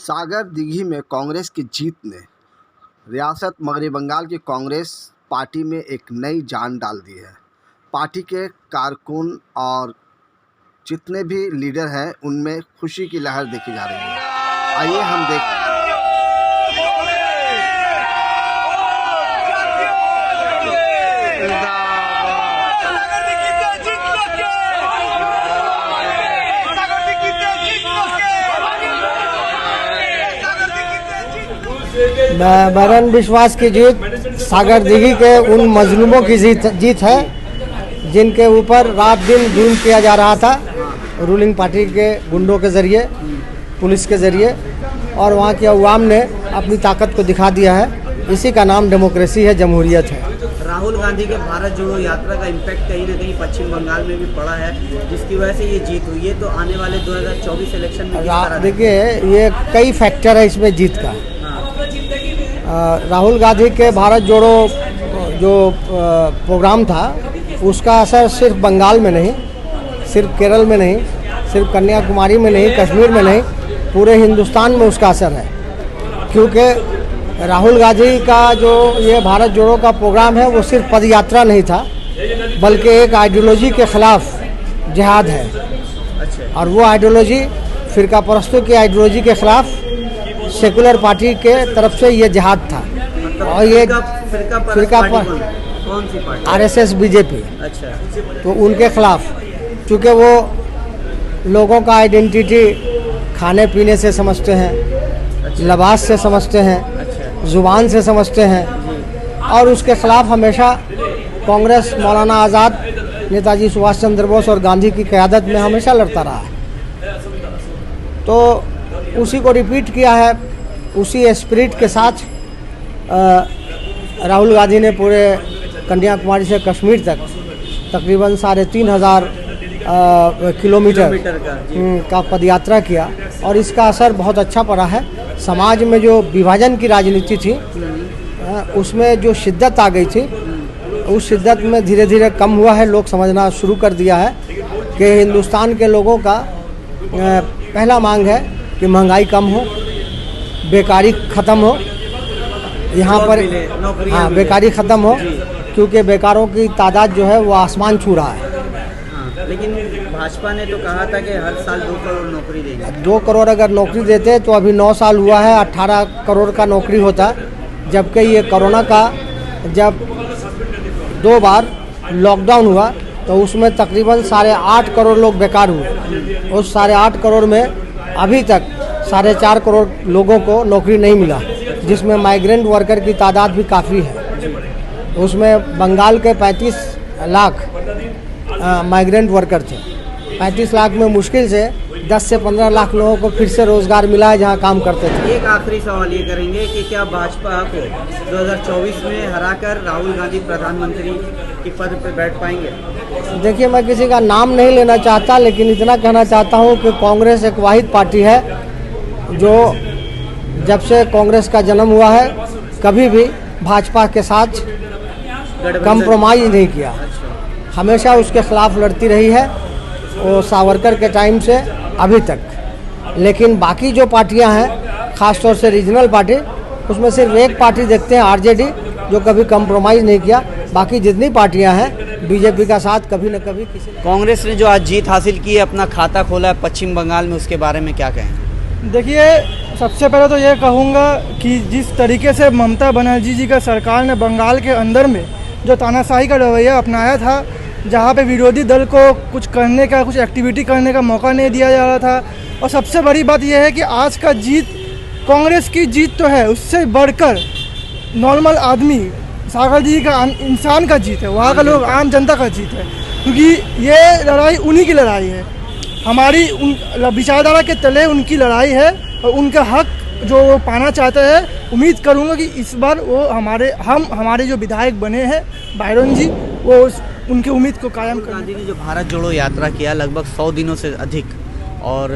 सागर दिघी में कांग्रेस की जीत ने रियासत मगरबी बंगाल की कांग्रेस पार्टी में एक नई जान डाल दी है। पार्टी के कारकुन और जितने भी लीडर हैं उनमें खुशी की लहर देखी जा रही है। आइए हम देखते हैं। मगन विश्वास की जीत सागर दिघी के उन मजलूमों की जीत है जिनके ऊपर रात दिन जुल्म किया जा रहा था रूलिंग पार्टी के गुंडों के ज़रिए, पुलिस के ज़रिए, और वहाँ की अवाम ने अपनी ताकत को दिखा दिया है। इसी का नाम डेमोक्रेसी है, जमहूरियत है। राहुल गांधी के भारत जोड़ो यात्रा का इम्पैक्ट कहीं ना कहीं पश्चिम बंगाल में भी पड़ा है, जिसकी वजह से ये जीत हुई है। तो आने वाले 2024 इलेक्शन में देखिए, ये कई फैक्टर है इसमें जीत का। राहुल गांधी के भारत जोड़ो जो प्रोग्राम था उसका असर सिर्फ बंगाल में नहीं, सिर्फ केरल में नहीं, सिर्फ कन्याकुमारी में नहीं, कश्मीर में नहीं, पूरे हिंदुस्तान में उसका असर है। क्योंकि राहुल गांधी का जो ये भारत जोड़ो का प्रोग्राम है वो सिर्फ पद यात्रा नहीं था, बल्कि एक आइडियोलॉजी के ख़िलाफ़ जिहाद है। और वो आइडियोलॉजी फ़िरका परस्तों की आइडियोलॉजी के ख़िलाफ़ सेकुलर पार्टी के तरफ से ये जिहाद था। और ये फिरका कौन सी पार्टी? RSS BJP. अच्छा। तो उनके खिलाफ, चूँकि वो लोगों का आइडेंटिटी खाने पीने से समझते हैं, अच्छा, लिबास से समझते हैं, अच्छा, ज़ुबान से समझते हैं, और उसके ख़िलाफ़ हमेशा कांग्रेस मौलाना आज़ाद, नेताजी सुभाष चंद्र बोस और गांधी की क़यादत में हमेशा लड़ता रहा है। तो उसी को रिपीट किया है, उसी स्पिरिट के साथ राहुल गांधी ने पूरे कन्याकुमारी से कश्मीर तक तकरीबन 3,500 किलोमीटर का पदयात्रा किया, और इसका असर बहुत अच्छा पड़ा है। समाज में जो विभाजन की राजनीति थी उसमें जो शिद्दत आ गई थी, उस शिद्दत में धीरे धीरे कम हुआ है। लोग समझना शुरू कर दिया है कि हिंदुस्तान के लोगों का पहला मांग है कि महंगाई कम हो, बेकारी ख़त्म हो, यहाँ पर हाँ बेकारी ख़त्म हो, क्योंकि बेकारों की तादाद जो है वो आसमान छू रहा है। लेकिन भाजपा ने तो कहा था कि हर साल 2 करोड़ नौकरी देंगे। 2 करोड़ अगर नौकरी देते तो अभी 9 साल हुआ है 18 करोड़ का नौकरी होता, जबकि ये कोरोना का जब 2 बार लॉकडाउन हुआ तो उसमें तकरीबन 8.5 करोड़ लोग बेकार हुए। उस 8.5 करोड़ में अभी तक 4.5 करोड़ लोगों को नौकरी नहीं मिला, जिसमें माइग्रेंट वर्कर की तादाद भी काफ़ी है। उसमें बंगाल के 35 लाख माइग्रेंट वर्कर थे। 35 लाख में मुश्किल से 10 से 15 लाख लोगों को फिर से रोज़गार मिला है जहां काम करते थे। एक आखिरी सवाल ये करेंगे कि क्या भाजपा को 2024 में हराकर राहुल गांधी प्रधानमंत्री के पद पर बैठ पाएंगे? देखिए, मैं किसी का नाम नहीं लेना चाहता, लेकिन इतना कहना चाहता हूं कि कांग्रेस एक वाहिद पार्टी है जो जब से कांग्रेस का जन्म हुआ है कभी भी भाजपा के साथ कंप्रोमाइज़ नहीं किया, हमेशा उसके ख़िलाफ़ लड़ती रही है, वो सावरकर के टाइम से अभी तक। लेकिन बाकी जो पार्टियां हैं, ख़ासतौर से रीजनल पार्टी, उसमें सिर्फ एक पार्टी देखते हैं, RJD, जो कभी कंप्रोमाइज़ नहीं किया। बाकी जितनी पार्टियां हैं बीजेपी का साथ कभी न कभी किसी। कांग्रेस ने जो आज जीत हासिल की है, अपना खाता खोला है पश्चिम बंगाल में, उसके बारे में क्या कहें? देखिए, सबसे पहले तो ये कहूँगा कि जिस तरीके से ममता बनर्जी जी का सरकार ने बंगाल के अंदर में जो तानाशाही का रवैया अपनाया था, जहाँ पे विरोधी दल को कुछ करने का, कुछ एक्टिविटी करने का मौका नहीं दिया जा रहा था, और सबसे बड़ी बात यह है कि आज का जीत कांग्रेस की जीत तो है, उससे बढ़कर नॉर्मल आदमी, सागर जी का इंसान का जीत है, वहाँ का लोग, आम जनता का जीत है। क्योंकि ये लड़ाई उन्हीं की लड़ाई है, हमारी विचारधारा के तले उनकी लड़ाई है, और उनका हक जो वो पाना चाहते हैं। उम्मीद करूंगा कि इस बार वो हमारे जो विधायक बने हैं बायरन जी, वो उनकी उम्मीद को कायम करें। गांधी ने जो भारत जोड़ो यात्रा किया लगभग 100 दिनों से अधिक, और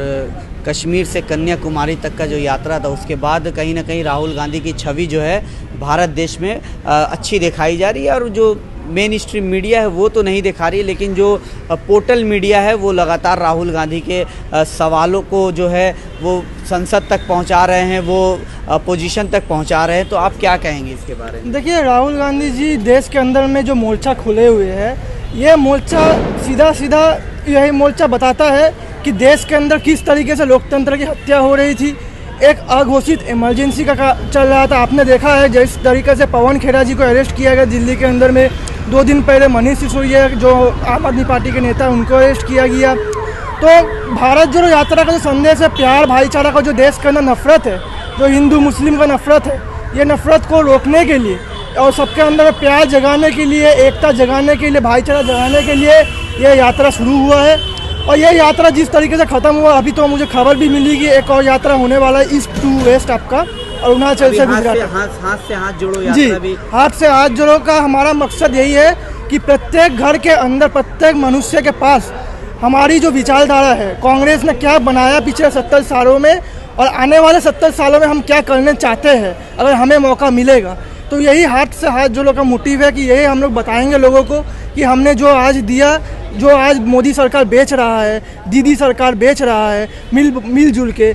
कश्मीर से कन्याकुमारी तक का जो यात्रा था, उसके बाद कहीं ना कहीं राहुल गांधी की छवि जो है भारत देश में अच्छी दिखाई जा रही है। और जो मेन स्ट्रीम मीडिया है वो तो नहीं दिखा रही है, लेकिन जो पोर्टल मीडिया है वो लगातार राहुल गांधी के सवालों को जो है वो संसद तक पहुंचा रहे हैं, वो अपोजिशन तक पहुंचा रहे हैं। तो आप क्या कहेंगे इसके बारे में? देखिए, राहुल गांधी जी देश के अंदर में जो मोर्चा खुले हुए हैं, ये मोर्चा सीधा सीधा यही मोर्चा बताता है कि देश के अंदर किस तरीके से लोकतंत्र की हत्या हो रही थी। एक अघोषित इमरजेंसी का चल रहा था। आपने देखा है जिस तरीके से पवन खेड़ा जी को अरेस्ट किया गया दिल्ली के अंदर में। 2 दिन पहले मनीष सिसोदिया जो आम आदमी पार्टी के नेता, उनको अरेस्ट किया गया। तो भारत जोड़ो यात्रा का जो संदेश है, प्यार भाईचारा का जो देश के अंदर नफरत है, जो हिंदू मुस्लिम का नफरत है, ये नफरत को रोकने के लिए और सबके अंदर प्यार जगाने के लिए, एकता जगाने के लिए, भाईचारा जगाने के लिए ये यात्रा शुरू हुआ है। और ये यात्रा जिस तरीके से ख़त्म हुआ, अभी तो मुझे खबर भी मिली कि एक और यात्रा होने वाला है ईस्ट टू वेस्ट आपका, अरुणाचल से गुजरात। हाथ से हाथ जोड़ो जी, यात्रा भी। हाथ से हाथ जोड़ो का हमारा मकसद यही है कि प्रत्येक घर के अंदर, प्रत्येक मनुष्य के पास हमारी जो विचारधारा है, कांग्रेस ने क्या बनाया पिछले 70 सालों में और आने वाले 70 सालों में हम क्या करने चाहते हैं अगर हमें मौका मिलेगा। तो यही हाथ से हाथ जोड़ो का मोटिव है कि यही हम लोग बताएंगे लोगों को कि हमने जो आज दिया, जो आज मोदी सरकार बेच रहा है, दीदी सरकार बेच रहा है मिलजुल के,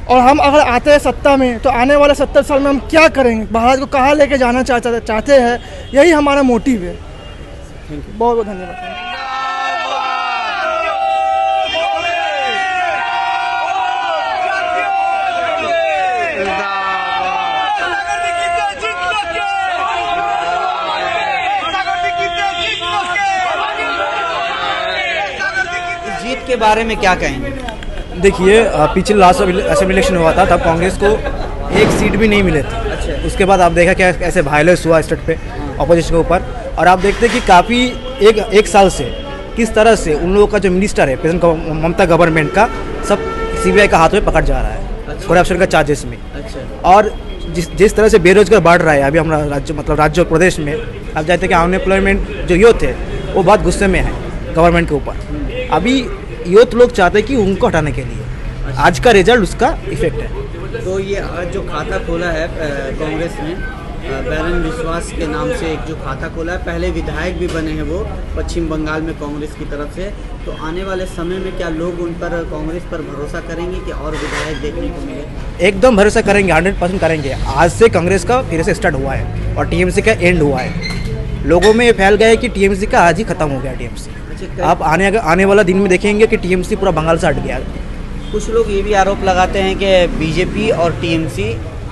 और हम अगर आते हैं सत्ता में तो आने वाले 70 साल में हम क्या करेंगे, भारत को कहाँ लेके जाना चाहते हैं, यही हमारा मोटिव है। बहुत बहुत धन्यवाद। जीत के बारे में क्या कहेंगे? देखिए, पिछले लास्ट असेंबली इलेक्शन हुआ था, तब कांग्रेस को एक सीट भी नहीं मिले थे। अच्छा। उसके बाद आप देखा क्या ऐसे वायलेंस हुआ स्टेट पे अपोजिशन के ऊपर, और आप देखते हैं कि काफ़ी एक साल से किस तरह से उन लोगों का जो मिनिस्टर है प्रेजेंट ममता गवर्नमेंट का, सब सीबीआई का हाथ में पकड़ जा रहा है करप्शन का चार्जेस में। अच्छा। और जिस तरह से बेरोजगार बढ़ रहा है अभी हमारा राज्य और प्रदेश में, आप जानते हैं कि अनएम्प्लॉयमेंट जो यूथ है वो बहुत गुस्से में है गवर्नमेंट के ऊपर। अभी यूथ लोग चाहते हैं कि उनको हटाने के लिए, आज का रिजल्ट उसका इफेक्ट है। तो ये आज जो खाता खोला है कांग्रेस ने, बैरन विश्वास के नाम से एक जो खाता खोला है, पहले विधायक भी बने हैं वो पश्चिम बंगाल में कांग्रेस की तरफ से। तो आने वाले समय में क्या लोग उन पर, कांग्रेस पर भरोसा करेंगे कि और विधायक देखने को मिले? एकदम भरोसा करेंगे, 100% करेंगे। आज से कांग्रेस का फिर से स्टार्ट हुआ है और टीएमसी का एंड हुआ है। लोगों में ये फैल गया है कि टीएमसी का आज ही खत्म हो गया टीएमसी। आप आने वाला दिन में देखेंगे कि टीएमसी पूरा बंगाल से हट गया। कुछ लोग ये भी आरोप लगाते हैं कि बीजेपी और टीएमसी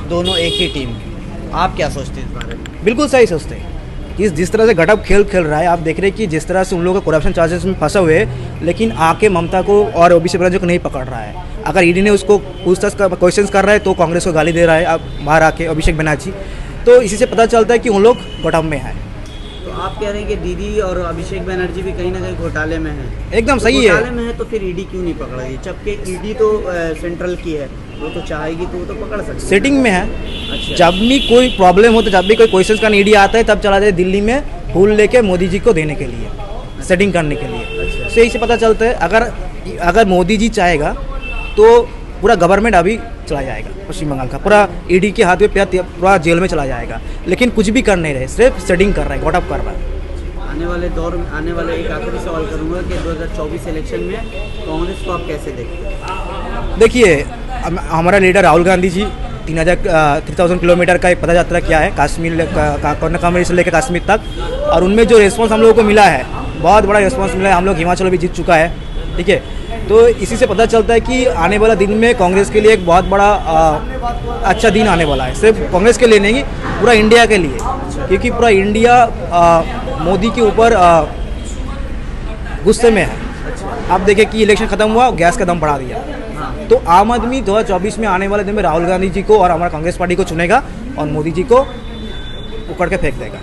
दोनों एक ही टीम है। आप क्या सोचते हैं इस बारे में? बिल्कुल सही सोचते हैं कि जिस तरह से गठब खेल रहा है, आप देख रहे हैं कि जिस तरह से उन लोगों को करप्शन चार्जेस में फंसा हुए हैं, लेकिन आके ममता को और ओबीसी ब्रांचों को नहीं पकड़ रहा है। अगर ईडी ने उसको पूछताछ का क्वेश्चन कर रहा है तो कांग्रेस को गाली दे रहा है अब बाहर आके अभिषेक बनर्जी। तो इसी से पता चलता है कि उन लोग गठब में है। तो आप कह रहे हैं कि दीदी और अभिषेक बनर्जी भी कहीं ना कहीं घोटाले में है? एकदम सही है। घोटाले में है तो फिर ईडी क्यों नहीं पकड़ रही? जबकि ईडी तो सेंट्रल की है, वो तो चाहेगी तो वो तो पकड़ सकती है। सेटिंग में है। अच्छा। जब भी कोई प्रॉब्लम हो तो जब भी कोई क्वेश्चन का ईडी आता है तब चला जाए दिल्ली में फूल लेके मोदी जी को देने के लिए, सेटिंग करने के लिए। अच्छा। सही से पता चलता है अगर मोदी जी चाहेगा तो पूरा गवर्नमेंट अभी चला जाएगा, पश्चिम बंगाल का पूरा ईडी के हाथ में पूरा जेल में चला जाएगा। लेकिन कुछ भी कर नहीं रहे, सिर्फ सेटिंग कर रहा है, गॉटअप कर रहा है। आने वाले दौर में, आने वाले एक आखिरी सवाल करूंगा कि 2024 इलेक्शन में कांग्रेस को आप कैसे देखते हैं? देखिए, हमारा लीडर राहुल गांधी जी 3000 किलोमीटर का एक पदयात्रा किया है कश्मीर कन्याकुमारी से लेकर कश्मीर तक, और उनमें जो रिस्पांस हम लोगों को मिला है, बहुत बड़ा रिस्पांस मिला है। हम लोग हिमाचल भी जीत चुका है, ठीक है। तो इसी से पता चलता है कि आने वाला दिन में कांग्रेस के लिए एक बहुत बड़ा अच्छा दिन आने वाला है। सिर्फ कांग्रेस के लिए नहीं, पूरा इंडिया के लिए, क्योंकि पूरा इंडिया मोदी के ऊपर गुस्से में है। आप देखें कि इलेक्शन खत्म हुआ, गैस का दम बढ़ा दिया। तो आम आदमी 2024 में आने वाले दिन में राहुल गांधी जी को और हमारा कांग्रेस पार्टी को चुनेगा और मोदी जी को उकड़ के फेंक देगा।